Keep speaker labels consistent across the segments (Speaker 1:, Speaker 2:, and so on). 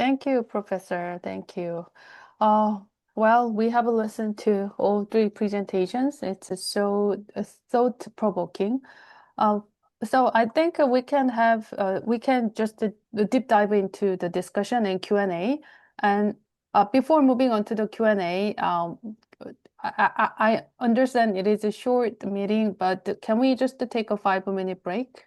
Speaker 1: Thank you, Professor. Thank you. Well, we have listened to all three presentations. It's so thought-provoking. So I think we can just deep dive into the discussion and Q&A. And before moving on to the Q&A, I understand it is a short meeting, but can we just take a 5-minute break?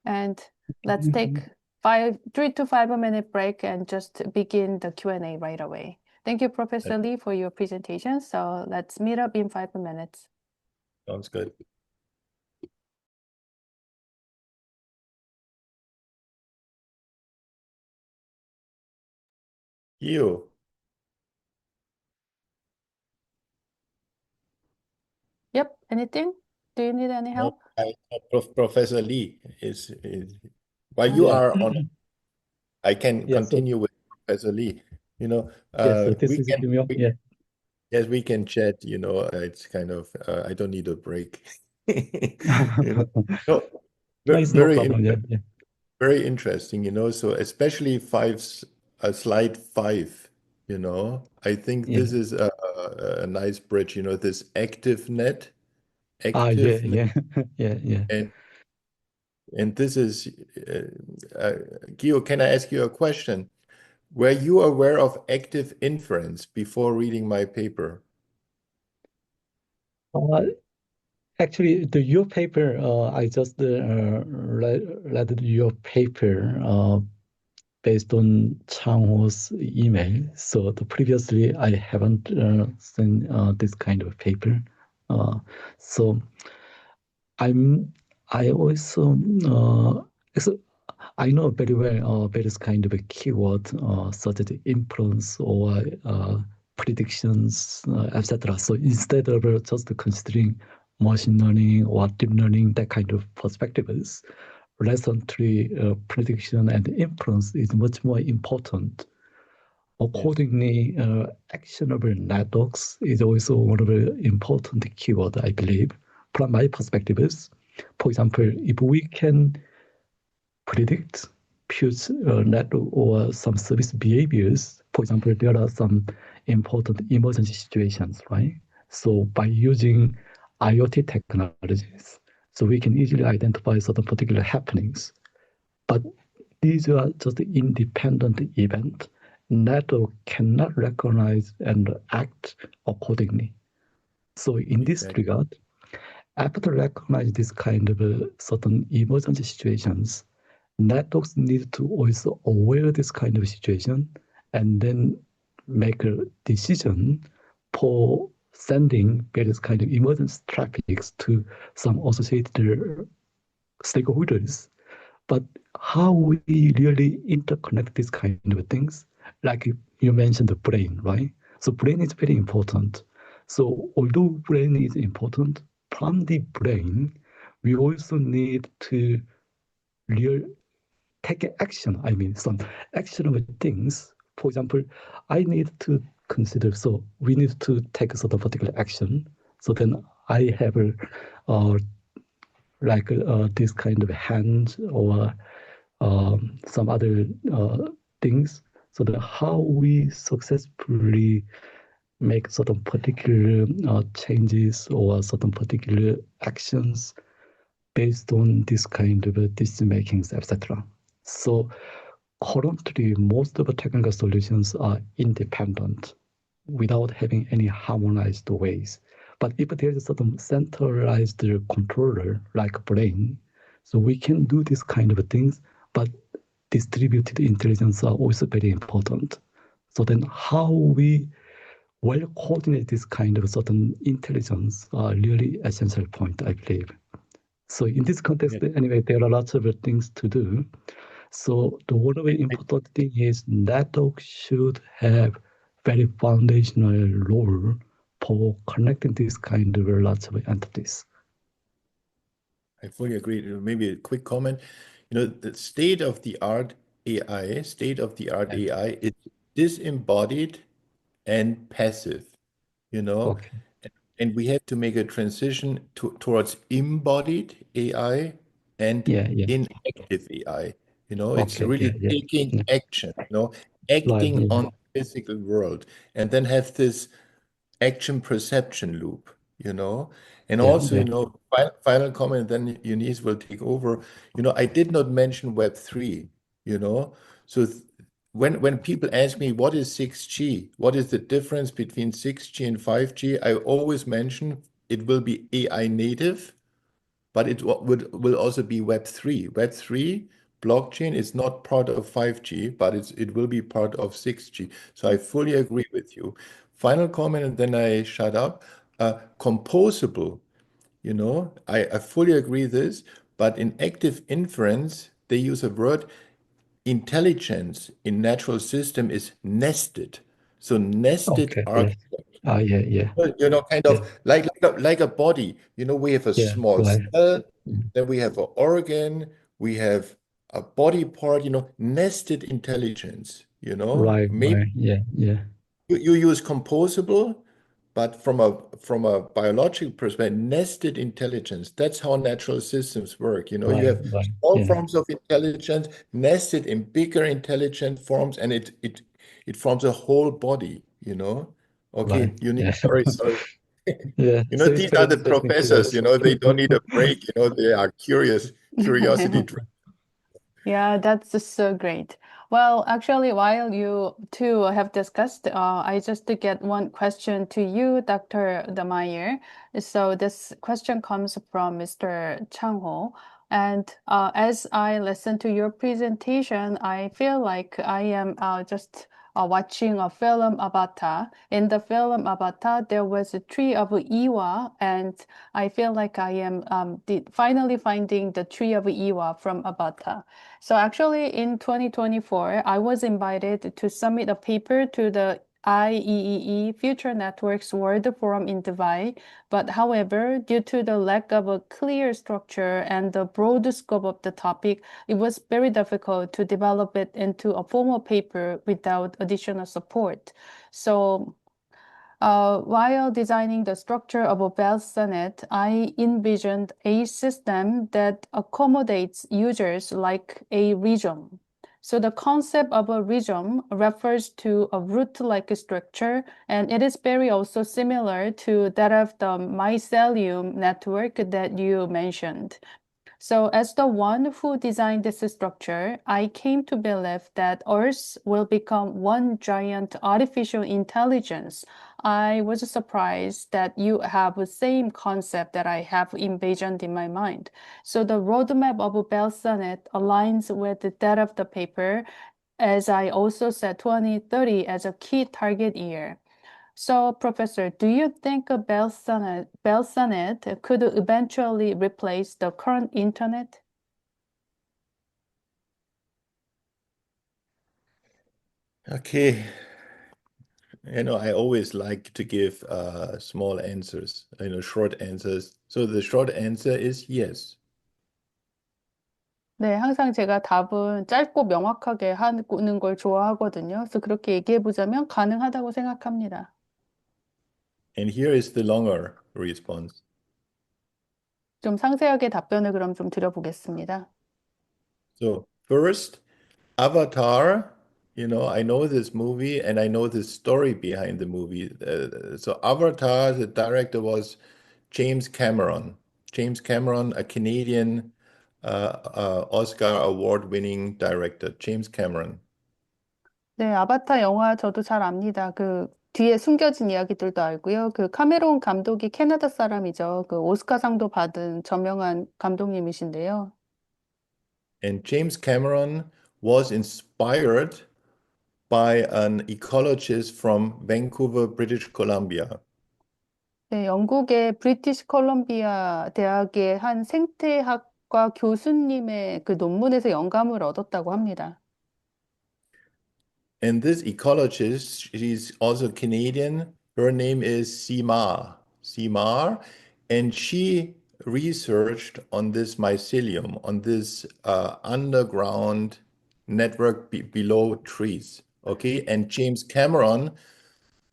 Speaker 1: And let's take 3 to 5 minute break and just begin the Q&A right away. Thank you, Professor Lee, for your presentation. So let's meet up in 5 minutes.
Speaker 2: Sounds good. You.
Speaker 1: Yep. Anything? Do you need any help?
Speaker 2: Professor Lee is while you are on, I can continue with Professor Lee. You know,
Speaker 3: this is Gyu Myoung. Yeah.
Speaker 2: Yes, we can chat. You know, it's kind of I don't need a break.
Speaker 3: No, it's no
Speaker 2: very
Speaker 3: problem. Yeah.
Speaker 2: very interesting. You know, so especially slide 5. You know, I think this is a nice bridge. You know, this active net.
Speaker 3: Yeah.
Speaker 2: And this is, Gio, can I ask you a question? Were you aware of active inference before reading my paper?
Speaker 3: Actually, your paper, I just read your paper based on Changho's email. So previously, I haven't seen this kind of paper. So I also I know very well various kind of a keyword such as influence or predictions, etc. So instead of just considering machine learning or deep learning, that kind of perspectives, lesson 3 prediction and influence is much more important. Accordingly, actionable networks is also one of the important keywords, I believe, from my perspectives. For example, if we can predict future network or some service behaviors, for example, there are some important emergency situations, right? So by using IoT technologies, so we can easily identify certain particular happenings. But these are just independent events. Network cannot recognize and act accordingly. So in this regard, after recognize this kind of certain emergency situations, networks need to also aware this kind of situation and then make a decision for sending various kind of emergency traffics to some associated stakeholders. But how we really interconnect these kind of things, like you mentioned the brain, right? So brain is very important. So although brain is important, from the brain, we also need to take action. I mean, some actionable things. For example, I need to consider, so we need to take a sort of particular action. So then I have this kind of hand or some other things. So that how we successfully make certain particular changes or certain particular actions based on this kind of decision makings, etc. So currently, most of the technical solutions are independent without having any harmonized ways. But if there is a certain centralized controller like brain, so we can do this kind of things, but distributed intelligence are also very important. So then how we well coordinate this kind of certain intelligence are really essential point, I believe. So in this context, anyway, there are lots of things to do. So the one very important thing is network should have very foundational role for connecting this kind of lots of entities.
Speaker 2: I fully agree. Maybe a quick comment. You know, the state-of-the-art AI is disembodied and passive, you know,
Speaker 3: Okay.
Speaker 2: and we have to make a transition towards embodied AI and inactive AI. You know, it's really taking action. You know,
Speaker 3: Right.
Speaker 2: acting
Speaker 3: Yeah.
Speaker 2: on the physical world, and then have this action perception loop, And
Speaker 3: Yeah.
Speaker 2: also,
Speaker 3: Yeah.
Speaker 2: final comment, then Eunice will take over. I did not mention Web3, you know. So when people ask me what is 6G, what is the difference between 6G and 5G, I always mention it will be AI native, but will also be Web3. Web3 blockchain is not part of 5G, but it will be part of 6G. So I fully agree with you. Final comment, and then I shut up. Composable, I fully agree this, but in active inference, they use a word intelligence in natural system is nested. So nested
Speaker 3: Okay. Yeah.
Speaker 2: architecture.
Speaker 3: Yeah. Yeah.
Speaker 2: Kind
Speaker 3: Yeah.
Speaker 2: of like a body. We have a
Speaker 3: Yeah.
Speaker 2: small
Speaker 3: Right.
Speaker 2: cell,
Speaker 3: Mm.
Speaker 2: then we have an organ, we have a body part, nested intelligence,
Speaker 3: Right.
Speaker 2: Maybe
Speaker 3: Right. Yeah. Yeah.
Speaker 2: you use composable, but from a biological perspective, nested intelligence, that's how natural systems work. You
Speaker 3: Right.
Speaker 2: have
Speaker 3: Right.
Speaker 2: small
Speaker 3: Yeah.
Speaker 2: forms of intelligence nested in bigger intelligent forms, and it forms a whole body.
Speaker 3: Right.
Speaker 2: Okay, you need
Speaker 3: Yeah.
Speaker 2: sorry.
Speaker 3: Yeah. So it's
Speaker 2: These
Speaker 3: very
Speaker 2: are the
Speaker 3: interesting to
Speaker 2: professors, they
Speaker 3: speak.
Speaker 2: don't need a break, they are curiosity driven.
Speaker 1: Yeah, that's just so great. Well, actually, while you two have discussed, I just to get one question to you, Dr. Maier. So this question comes from Mr. Changho. And as I listen to your presentation, I feel like I am just watching a film Avatar. In the film Avatar, there was a tree of Iwa, and I feel like I am finally finding the tree of Iwa from Avatar. So actually in 2024, I was invited to submit a paper to the IEEE Future Networks World Forum in Dubai. But however, due to the lack of a clear structure and the broad scope of the topic, it was very difficult to develop it into a formal paper without additional support. So while designing the structure of a VelsaNet, I envisioned a system that accommodates users like a region. So the concept of a region refers to a root-like structure, and it is very also similar to that of the mycelium network that you mentioned. So, as the one who designed this structure, I came to believe that Earth will become one giant artificial intelligence. I was surprised that you have the same concept that I have envisioned in my mind. So, the roadmap of VelsaNet aligns with that of the paper, as I also set 2030 as a key target year. So, Professor, do you think a VelsaNet could eventually replace the current internet?
Speaker 2: Okay. I always like to give small answers, short answers. So the short answer is yes.
Speaker 1: 네, 항상 제가 답은 짧고 명확하게 하는 걸 좋아하거든요. 그래서 그렇게 얘기해 보자면 가능하다고 생각합니다.
Speaker 2: And here is the longer response.
Speaker 1: 좀 상세하게 답변을 그럼 좀 드려보겠습니다.
Speaker 2: So first, Avatar, I know this movie and I know the story behind the movie. So Avatar, the director was James Cameron. James Cameron, a Canadian Oscar award-winning director. James Cameron.
Speaker 1: 네, 아바타 영화 저도 잘 압니다. 그 뒤에 숨겨진 이야기들도 알고요. 그 카메론 감독이 캐나다 사람이죠. 그 오스카상도 받은 저명한 감독님이신데요.
Speaker 2: And James Cameron was inspired by an ecologist from Vancouver, British Columbia.
Speaker 1: 네, 영국의 브리티시 컬럼비아 대학의 한 생태학과 교수님의 그 논문에서 영감을 얻었다고 합니다.
Speaker 2: And this ecologist, she's also Canadian. Her name is Simar. Simar, and she researched on this mycelium, on this underground network below trees. Okay, and James Cameron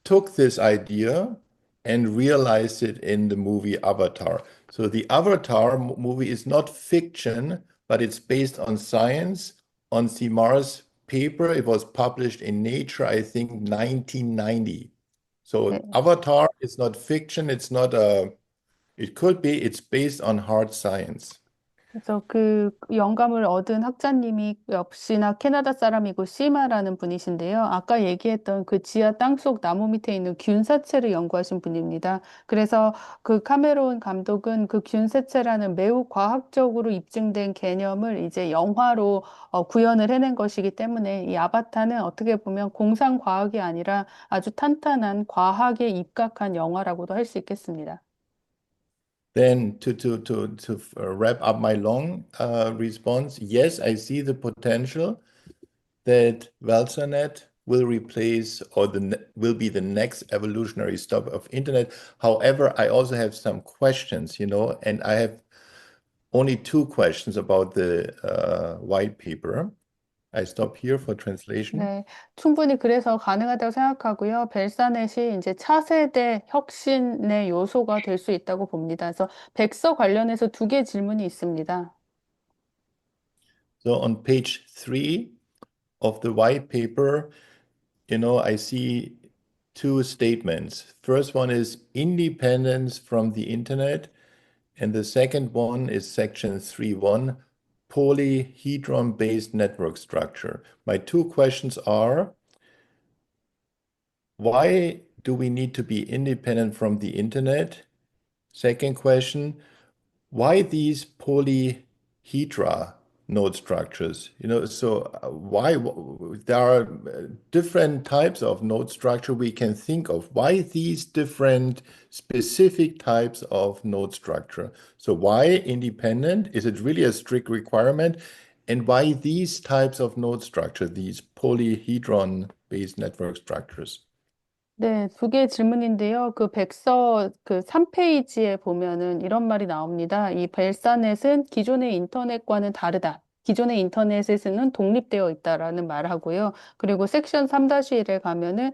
Speaker 2: took this idea and realized it in the movie Avatar. So the Avatar movie is not fiction, but it's based on science, on Simar's paper. It was published in Nature, I think, 1990. So
Speaker 1: 네.
Speaker 2: Avatar is not fiction. It's not it could be, it's based on hard science.
Speaker 1: 그래서 그 영감을 얻은 학자님이 역시나 캐나다 사람이고 시마라는 분이신데요. 아까 얘기했던 그 지하 땅속 나무 밑에 있는 균사체를 연구하신 분입니다. 그래서 그 카메론 감독은 그 균사체라는 매우 과학적으로 입증된 개념을 이제 영화로 구현을 해낸 것이기 때문에 이 아바타는 어떻게 보면 공상 과학이 아니라 아주 탄탄한 과학에 입각한 영화라고도 할 수 있겠습니다.
Speaker 2: Then to wrap up my long response, yes, I see the potential that VelsaNet will replace or will be the next evolutionary stop of internet. However, I also have some questions, and I have only 2 questions about the white paper. I stop here for translation.
Speaker 1: 네, 충분히 그래서 가능하다고 생각하고요. 벨사넷이 이제 차세대 혁신의 요소가 될 수 있다고 봅니다. 그래서 백서 관련해서 2개 질문이 있습니다.
Speaker 2: So on page 3 of the white paper, I see 2 statements. First one is independence from the internet, and the second one is section 3.1, polyhedron-based network structure. My 2 questions are, why do we need to be independent from the internet? Second question, why these polyhedra node structures? Why there are different types of node structure we can think of. Why these different specific types of node structure? So why independent? Is it really a strict requirement? And why these types of node structure, these polyhedron-based network structures?
Speaker 1: 네, 2개의 질문인데요. 그 백서 그 3페이지에 보면은 이런 말이 나옵니다. 이 벨사넷은 기존의 인터넷과는 다르다. 기존의 인터넷에서는 독립되어 있다라는 말하고요. 그리고 섹션 3-1에 가면은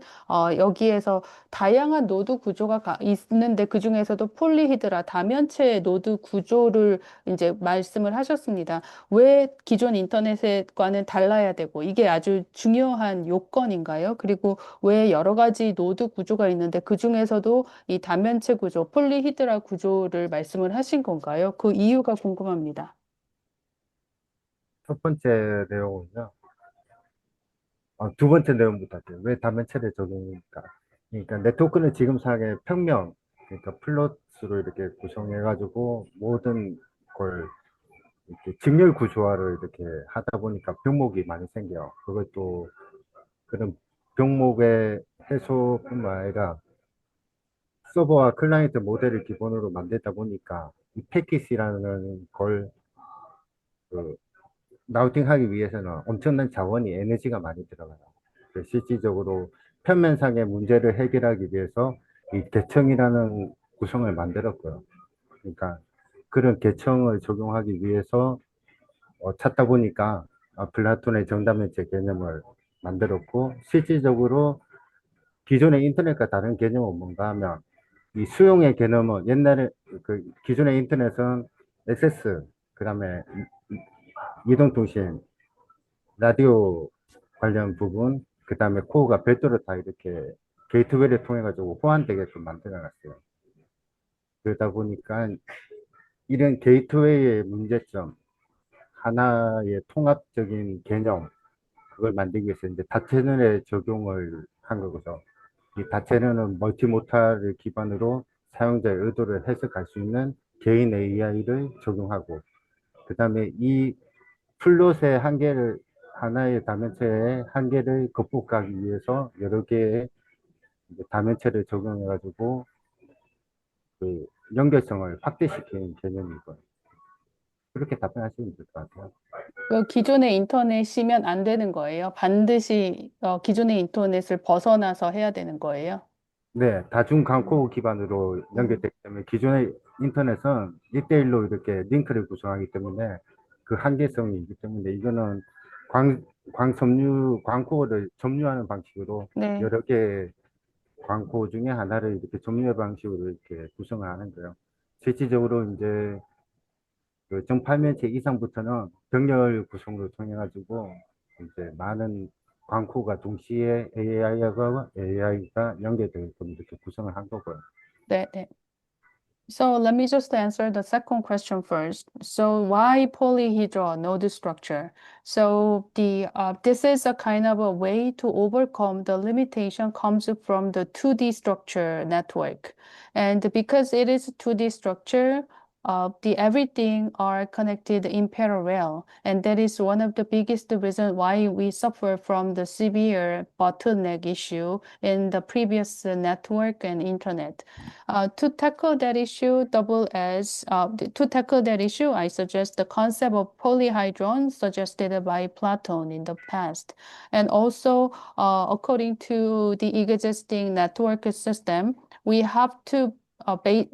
Speaker 1: 여기에서 다양한 노드 구조가 있는데 그 중에서도 폴리히드라 다면체 노드 구조를 이제 말씀을 하셨습니다. 왜 기존 인터넷과는 달라야 되고 이게 아주 중요한 요건인가요? 그리고 왜 여러 가지 노드 구조가 있는데 그 중에서도 이 다면체 구조, 폴리히드라 구조를 말씀을 하신 건가요? 그 이유가 궁금합니다.
Speaker 4: 첫 번째 내용은요. 두 번째 내용부터 할게요. 왜 다면체를 적용합니까? 그러니까 네트워크는 지금 상의 평면, 그러니까 플롯으로 이렇게 구성해가지고 모든 걸 이렇게 직렬 구조화를 이렇게 하다 보니까 병목이 많이 생겨요. 그것도 그런 병목의 해소뿐만 아니라 서버와 클라이언트 모델을 기본으로 만들다 보니까 이 패킷이라는 걸 라우팅하기 위해서는 엄청난 자원이 에너지가 많이 들어가요. 실질적으로 평면상의 문제를 해결하기 위해서 이 계층이라는 구성을 만들었고요. 그러니까 그런 계층을 적용하기 위해서 찾다 보니까 플라톤의 정답면체 개념을 만들었고, 실질적으로 기존의 인터넷과 다른 개념은 뭔가 하면 이 수용의 개념은 옛날에 그 기존의 인터넷은 SS, 그 다음에 이동통신, 라디오 관련 부분, 그 다음에 코어가 별도로 다 이렇게 게이트웨이를 통해 가지고 호환되게끔 만들어 놨어요. 그러다 보니까 이런 게이트웨이의 문제점, 하나의 통합적인 개념, 그걸 만들기 위해서 이제 다채널에 적용을 한 거고요. 이 다채널은 멀티모탈을 기반으로 사용자의 의도를 해석할 수 있는 개인 AI를 적용하고, 그 다음에 이 플롯의 한계를, 하나의 다면체의 한계를 극복하기 위해서 여러 개의 다면체를 적용해가지고 그 연결성을 확대시키는 개념이고요. 그렇게 답변하시면 될 것 같아요.
Speaker 1: 그 기존의 인터넷이면 안 되는 거예요. 반드시 기존의 인터넷을 벗어나서 해야 되는 거예요.
Speaker 4: 네, 다중 광고 기반으로 연결되기 때문에 기존의 인터넷은 1대1로 이렇게 링크를 구성하기 때문에 그 한계성이 있기 때문에 이거는 광코어를 점유하는 방식으로
Speaker 1: 네.
Speaker 4: 여러 개의 광코 중에 하나를 이렇게 점유의 방식으로 이렇게 구성을 하는 거예요. 실질적으로 이제 그 정팔면체 이상부터는 병렬 구성으로 통해 가지고 이제 많은 광고가 동시에 AI가 연계되게끔 이렇게 구성을 한 거고요.
Speaker 1: 네, 네. So let me just answer the second question first. So why polyhedral node structure? So this is a kind of a way to overcome the limitation comes from the 2D structure network. And because it is 2D structure, everything are connected in parallel. And that is one of the biggest reasons why we suffer from the severe bottleneck issue in the previous network and internet. To tackle that issue, I suggest the concept of polyhedron suggested by Plato in the past. And also, according to the existing network system, we have to be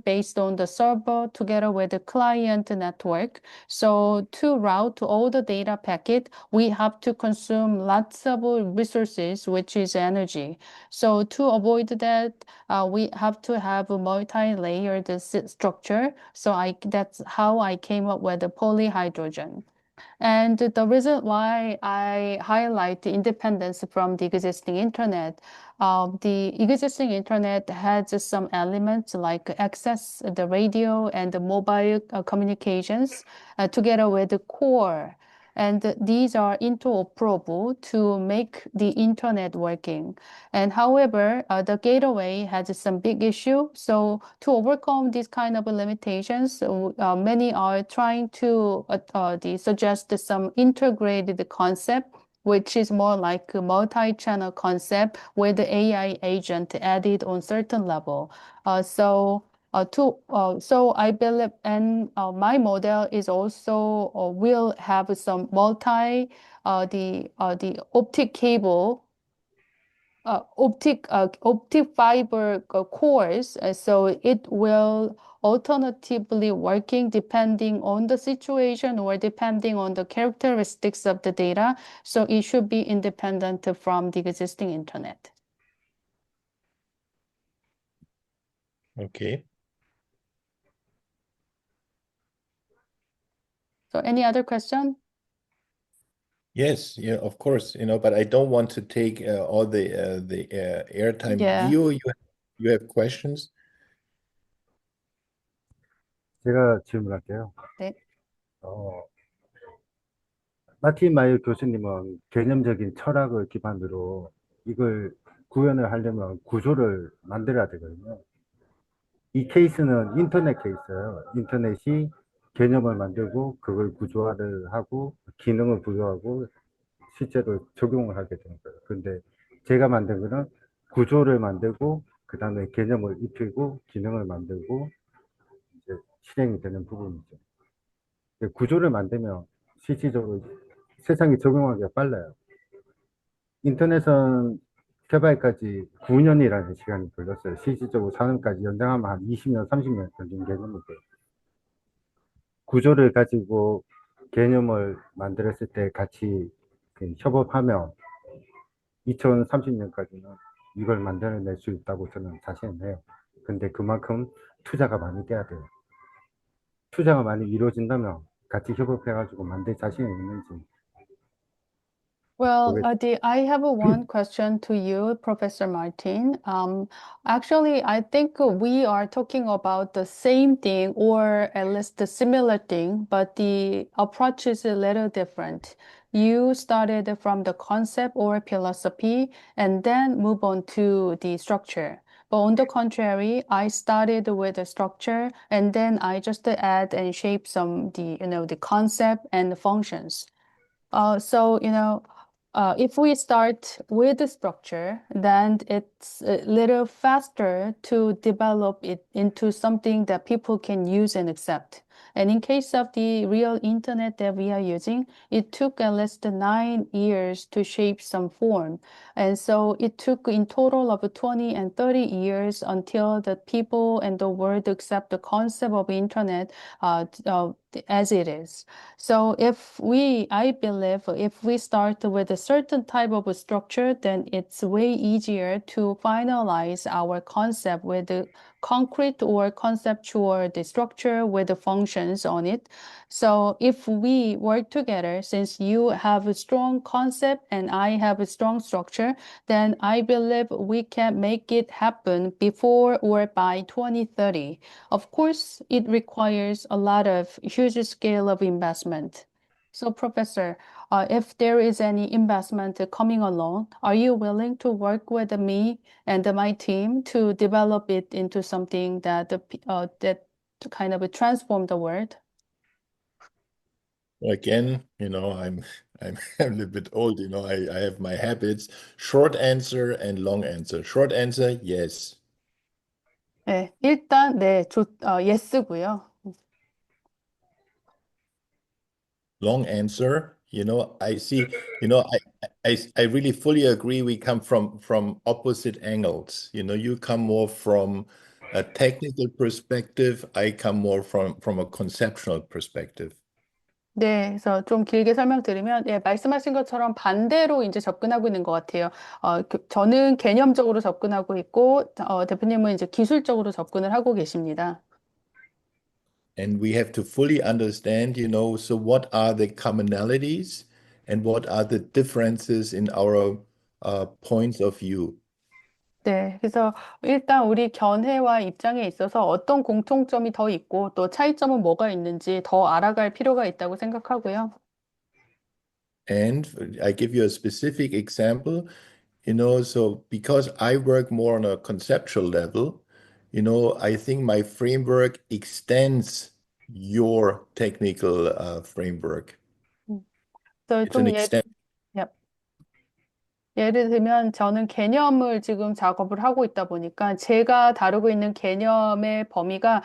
Speaker 1: based on the server together with the client network. So to route all the data packet, we have to consume lots of resources, which is energy. So to avoid that, we have to have a multi-layered structure. So that's how I came up with the polyhydrogen. And the reason why I highlight the independence from the existing internet, the existing internet has some elements like access, the radio, and the mobile communications together with the core. And these are interoperable to make the internet working. And however, the gateway has some big issue. So to overcome these kind of limitations, many are trying to suggest some integrated concept, which is more like a multi-channel concept with the AI agent added on certain level. So I believe, and my model is also will have some the optic cable optic fiber cores, so it will alternatively working depending on the situation or depending on the characteristics of the data. So it should be independent from the existing internet.
Speaker 2: Okay.
Speaker 1: So any other question?
Speaker 2: Yes, yeah, of course, but I don't want to take all the airtime.
Speaker 1: Yeah.
Speaker 2: Gio, you have questions?
Speaker 4: 제가 질문할게요.
Speaker 1: 네.
Speaker 4: 마틴 마이어 교수님은 개념적인 철학을 기반으로 이걸 구현을 하려면 구조를 만들어야 되거든요. 이 케이스는 인터넷 케이스예요. 인터넷이 개념을 만들고 그걸 구조화를 하고 기능을 구조하고 실제로 적용을 하게 되는 거예요. 근데 제가 만든 거는 구조를 만들고 그 다음에 개념을 입히고 기능을 만들고 이제 실행이 되는 부분이죠. 구조를 만들면 실질적으로 세상에 적용하기가 빨라요. 인터넷은 개발까지 9년이라는 시간이 걸렸어요. 실질적으로 사람까지 연장하면 한 20년, 30년 걸린 개념이고요. 구조를 가지고 개념을 만들었을 때 같이 협업하면 2030년까지는 이걸 만들어낼 수 있다고 저는 자신을 해요. 근데 그만큼 투자가 많이 돼야 돼요. 투자가 많이 이루어진다면 같이 협업해가지고 만들 자신이 있는지.
Speaker 1: Well, I have one question to you, Professor Martin. Actually, I think we are talking about the same thing or at least the similar thing, but the approach is a little different. You started from the concept or philosophy and then move on to the structure. But on the contrary, I started with the structure and then I just add and shape some the concept and the functions. If we start with the structure, then it's a little faster to develop it into something that people can use and accept. And in case of the real internet that we are using, it took at least 9 years to shape some form. And so it took in total of 20 and 30 years until the people and the world accept the concept of internet as it is. So I believe if we start with a certain type of a structure, then it's way easier to finalize our concept with the concrete or conceptual the structure with the function functions on it. So if we work together, since you have a strong concept and I have a strong structure, then I believe we can make it happen before or by 2030. Of course, it requires a lot of huge scale of investment. So, Professor, if there is any investment coming along, are you willing to work with me and my team to develop it into something that that kind of transform the world?
Speaker 2: Again, I'm I'm a little bit old, I have my habits. Short answer and long answer. Short answer, yes.
Speaker 1: 네, 일단 네, 예스고요.
Speaker 2: Long answer, I see, I really fully agree we come from opposite angles. You come more from a technical perspective, I come more from a conceptual perspective.
Speaker 1: 네, 그래서 좀 길게 설명드리면, 예, 말씀하신 것처럼 반대로 이제 접근하고 있는 것 같아요. 저는 개념적으로 접근하고 있고, 대표님은 이제 기술적으로 접근을 하고 계십니다.
Speaker 2: And we have to fully understand, so what are the commonalities and what are the differences in our points of view.
Speaker 1: 네, 그래서 일단 우리 견해와 입장에 있어서 어떤 공통점이 더 있고, 또 차이점은 뭐가 있는지 더 알아갈 필요가 있다고 생각하고요.
Speaker 2: And I give you a specific example, so because I work more on a conceptual level, I think my framework extends your technical framework.
Speaker 1: 음, 그래서
Speaker 2: It's an
Speaker 1: 좀
Speaker 2: extent.
Speaker 1: 예를 들면 저는 개념을 지금 작업을 하고 있다 보니까 제가 다루고 있는 개념의 범위가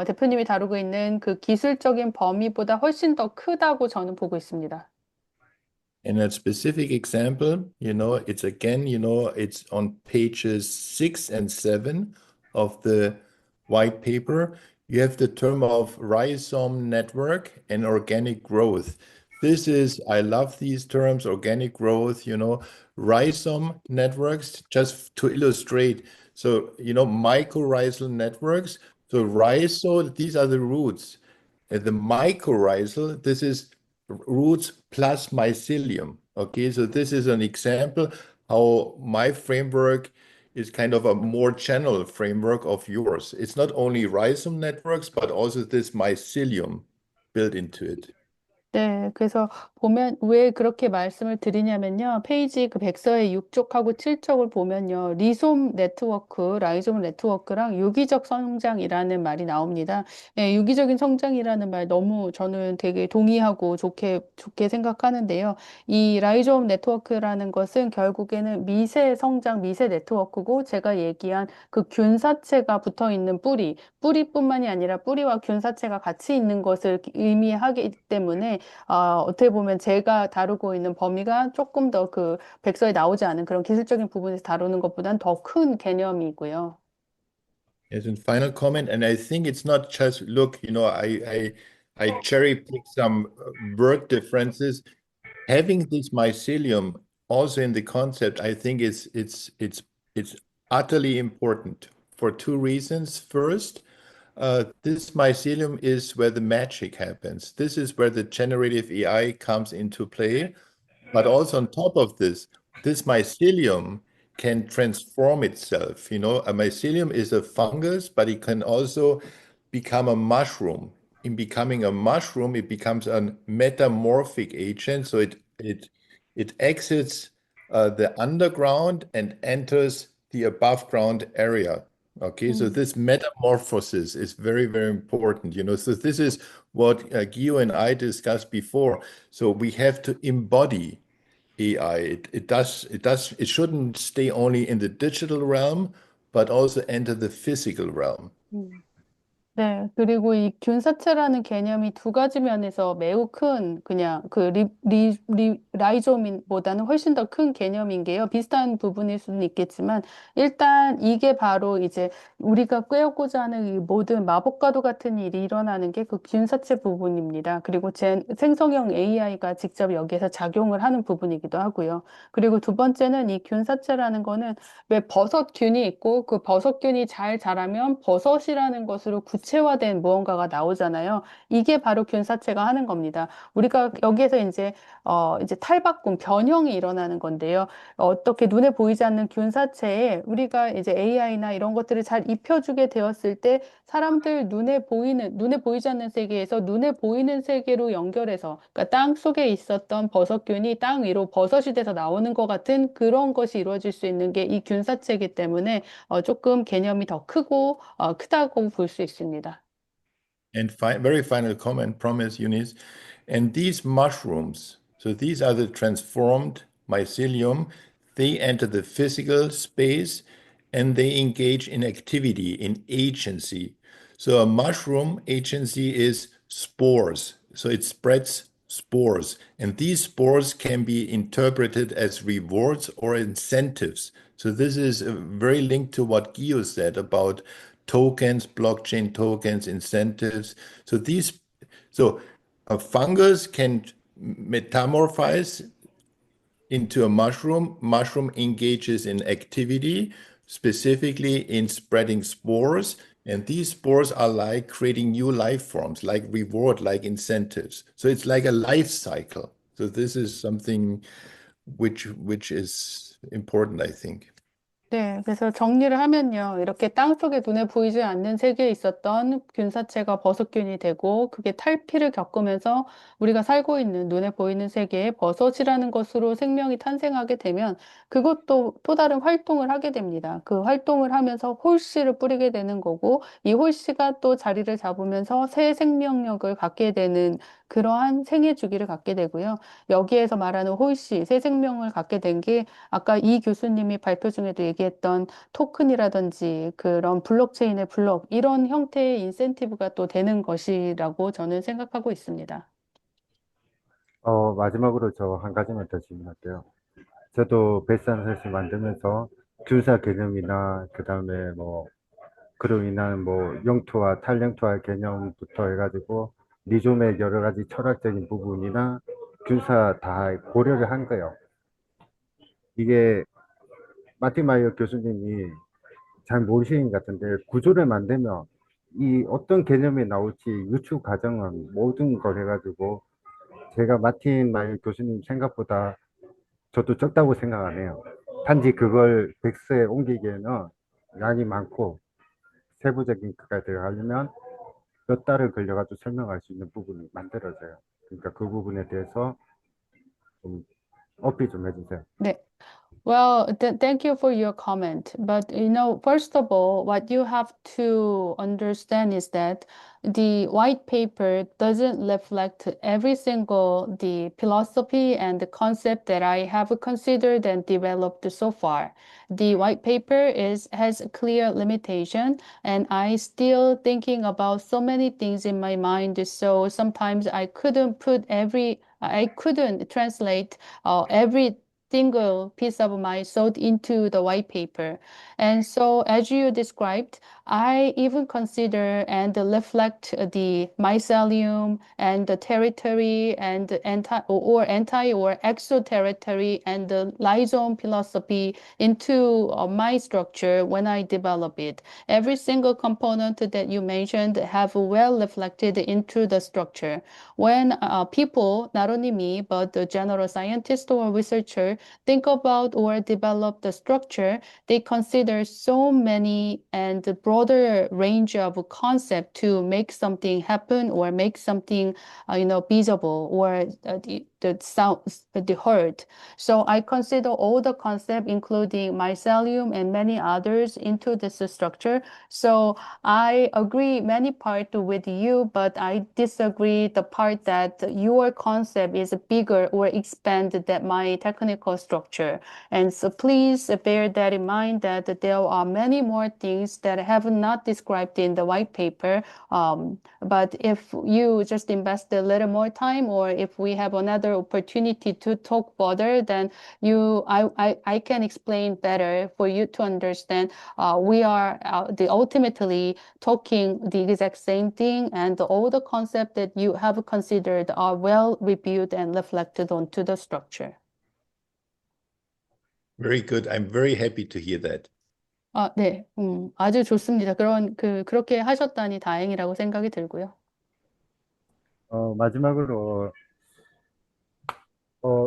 Speaker 1: 대표님이 다루고 있는 그 기술적인 범위보다 훨씬 더 크다고 저는 보고 있습니다.
Speaker 2: In a specific example, it's again, it's on pages 6 and 7 of the white paper. You have the term of rhizome network and organic growth. I love these terms, organic growth, rhizome networks, just to illustrate. So, mycorrhizal networks. So these are the roots. The mycorrhizal, this is roots plus mycelium. Okay, so this is an example how my framework is kind of a more general framework of yours. It's not only rhizome networks, but also this mycelium built into it.
Speaker 1: 네, 그래서 보면 왜 그렇게 말씀을 드리냐면요. 페이지 그 백서의 6쪽하고 7쪽을 보면요. 라이솜 네트워크랑 유기적 성장이라는 말이 나옵니다. 네, 유기적인 성장이라는 말 너무 저는 되게 동의하고 좋게 생각하는데요. 이 라이솜 네트워크라는 것은 결국에는 미세 성장, 미세 네트워크고 제가 얘기한 그 균사체가 붙어 있는 뿌리뿐만이 아니라 뿌리와 균사체가 같이 있는 것을 의미하기 때문에 어떻게 보면 제가 다루고 있는 범위가 조금 더 그 백서에 나오지 않은 그런 기술적인 부분에서 다루는 것보다는 더 큰 개념이고요.
Speaker 2: As in final comment, and I think it's not just look, I cherry pick some word differences. Having this mycelium also in the concept, I think it's utterly important for two reasons. First, this mycelium is where the magic happens. This is where the generative AI comes into play. But also on top of this mycelium can transform itself. A mycelium is a fungus, but it can also become a mushroom. In becoming a mushroom, it becomes a metamorphic agent. So it exits the underground and enters the above ground area. Okay, so this metamorphosis is very, very important. So this is what Gio and I discussed before. So we have to embody AI. It shouldn't stay only in the digital realm, but also enter the physical realm.
Speaker 1: 네, 그리고 이 균사체라는 개념이 두 가지 면에서 매우 큰 그냥 그 라이조민보다는 훨씬 더 큰 개념인 게요. 비슷한 부분일 수는 있겠지만 일단 이게 바로 이제 우리가 꾀었고자 하는 이 모든 마법과도 같은 일이 일어나는 게 그 균사체 부분입니다. 그리고 생성형 AI가 직접 여기에서 작용을 하는 부분이기도 하고요. 그리고 두 번째는 이 균사체라는 거는 왜 버섯균이 있고 그 버섯균이 잘 자라면 버섯이라는 것으로 구체화된 무언가가 나오잖아요. 이게 바로 균사체가 하는 겁니다. 우리가 여기에서 이제 탈바꿈, 변형이 일어나는 건데요. 어떻게 눈에 보이지 않는 균사체에 우리가 이제 AI나 이런 것들을 잘 입혀주게 되었을 때 사람들 눈에 보이지 않는 세계에서 눈에 보이는 세계로 연결해서, 그러니까 땅 속에 있었던 버섯균이 땅 위로 버섯이 돼서 나오는 것 같은 그런 것이 이루어질 수 있는 게 이 균사체이기 때문에 조금 개념이 더 크다고 볼 수 있습니다.
Speaker 2: And very final comment, promise, Eunice. And these mushrooms, so these are the transformed mycelium, they enter the physical space and they engage in activity, in agency. So a mushroom agency is spores. So it spreads spores. And these spores can be interpreted as rewards or incentives. So this is very linked to what Gio said about tokens, blockchain tokens, incentives. So a fungus can metamorphose into a mushroom. Mushroom engages in activity, specifically in spreading spores. And these spores are like creating new life forms, like reward, like incentives. So it's like a life cycle. So this is something which is important, I think.
Speaker 1: 네, 그래서 정리를 하면요. 이렇게 땅속에 눈에 보이지 않는 세계에 있었던 균사체가 버섯균이 되고 그게 탈피를 겪으면서 우리가 살고 있는 눈에 보이는 세계에 버섯이라는 것으로 생명이 탄생하게 되면 그것도 또 다른 활동을 하게 됩니다. 그 활동을 하면서 홀씨를 뿌리게 되는 거고 이 홀씨가 또 자리를 잡으면서 새 생명력을 갖게 되는 그러한 생애 주기를 갖게 되고요. 여기에서 말하는 홀씨, 새 생명을 갖게 된 게 아까 이 교수님이 발표 중에도 얘기했던 토큰이라든지 그런 블록체인의 블록 이런 형태의 인센티브가 또 되는 것이라고 저는 생각하고 있습니다.
Speaker 4: 마지막으로 저 한 가지만 더 질문할게요. 저도 벨산넷을 만들면서 균사 개념이나 그다음에 뭐 그로 인한 뭐 영토와 탈영토화 개념부터 해가지고 리좀의 여러 가지 철학적인 부분이나 균사 다 고려를 한 거예요. 이게 마틴 마이어 교수님이 잘 모르시는 것 같은데 구조를 만들면 이 어떤 개념이 나올지 유추 과정은 모든 걸 해가지고 제가 마틴 마이어 교수님 생각보다 저도 적다고 생각 안 해요. 단지 그걸 백스에 옮기기에는 양이 많고 세부적인 그가 들어가려면 몇 달을 걸려가지고 설명할 수 있는 부분이 만들어져요. 그러니까 그 부분에 대해서 좀 어필 좀 해주세요.
Speaker 1: 네. Well, thank you for your comment. But, first of all, what you have to understand is that the white paper doesn't reflect every single the philosophy and the concept that I have considered and developed so far. The white paper has a clear limitation, and I still thinking about so many things in my mind. So sometimes I couldn't translate every single piece of my thought into the white paper. And so, as you described, I even consider and reflect the mycelium and the territory and anti or exoterritorial and the rhizome philosophy into my structure when I develop it. Every single component that you mentioned have well reflected into the structure. When people, not only me, but the general scientist or researcher, think about or develop the structure, they consider so many and broader range of concept to make something happen or make something, visible or the sound, the heard. So I consider all the concept, including mycelium and many others, into this structure. So I agree many part with you, but I disagree the part that your concept is bigger or expanded than my technical structure. And so please bear that in mind that there are many more things that I have not described in the white paper. But if you just invest a little more time, or if we have another opportunity to talk further, then I can explain better for you to understand. We are ultimately talking the exact same thing, and all the concepts that you have considered are well reviewed and reflected onto the structure.
Speaker 2: Very good. I'm very happy to hear that.
Speaker 1: 네, 아주 좋습니다. 그렇게 하셨다니 다행이라고 생각이 들고요.
Speaker 4: 마지막으로,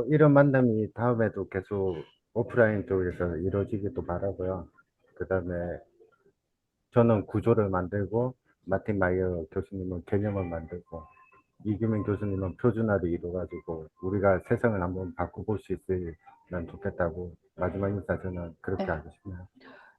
Speaker 4: 이런 만남이 다음에도 계속 오프라인 쪽에서 이루어지기도 바라고요. 그 다음에 저는 구조를 만들고, 마틴 마이어 교수님은 개념을 만들고, 이규민 교수님은 표준화를 이루어가지고, 우리가 세상을 한번 바꿔볼 수 있으면 좋겠다고, 마지막 인사 저는 그렇게
Speaker 1: 네.
Speaker 4: 하고 싶네요.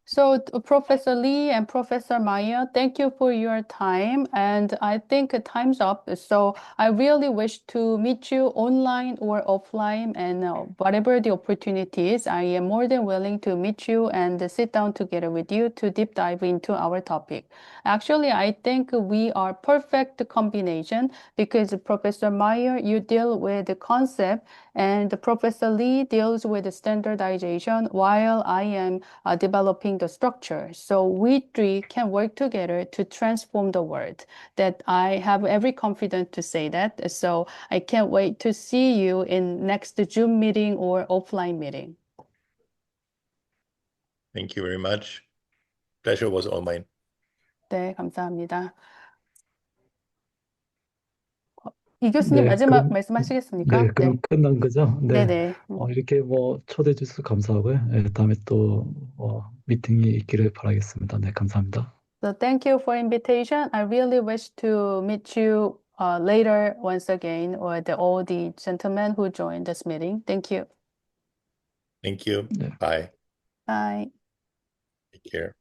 Speaker 1: So, Professor Lee and Professor Maier, thank you for your time. And I think time's up. So, I really wish to meet you online or offline. And whatever the opportunity is, I am more than willing to meet you and sit down together with you to deep dive into our topic. Actually, I think we are perfect combination because Professor Maier, you deal with the concept, and Professor Lee deals with the standardization, while I am developing the structure. So we three can work together to transform the world. That I have every confidence to say that. So I can't wait to see you in next Zoom meeting or offline meeting.
Speaker 2: Thank you very much. Pleasure was all mine.
Speaker 1: 네, 감사합니다. 이 교수님
Speaker 3: 네,
Speaker 1: 마지막
Speaker 3: 그럼,
Speaker 1: 말씀하시겠습니까?
Speaker 3: 네, 그럼
Speaker 1: 네,
Speaker 3: 끝난 거죠? 네.
Speaker 1: 네네.
Speaker 3: 이렇게 뭐 초대해 주셔서 감사하고요. 예, 다음에 또 미팅이 있기를 바라겠습니다. 네, 감사합니다.
Speaker 1: So thank you for invitation. I really wish to meet you later once again, or all the gentlemen who joined this meeting. Thank you.
Speaker 2: Thank you.
Speaker 3: 네.
Speaker 2: Bye.
Speaker 1: Bye.
Speaker 2: Take care.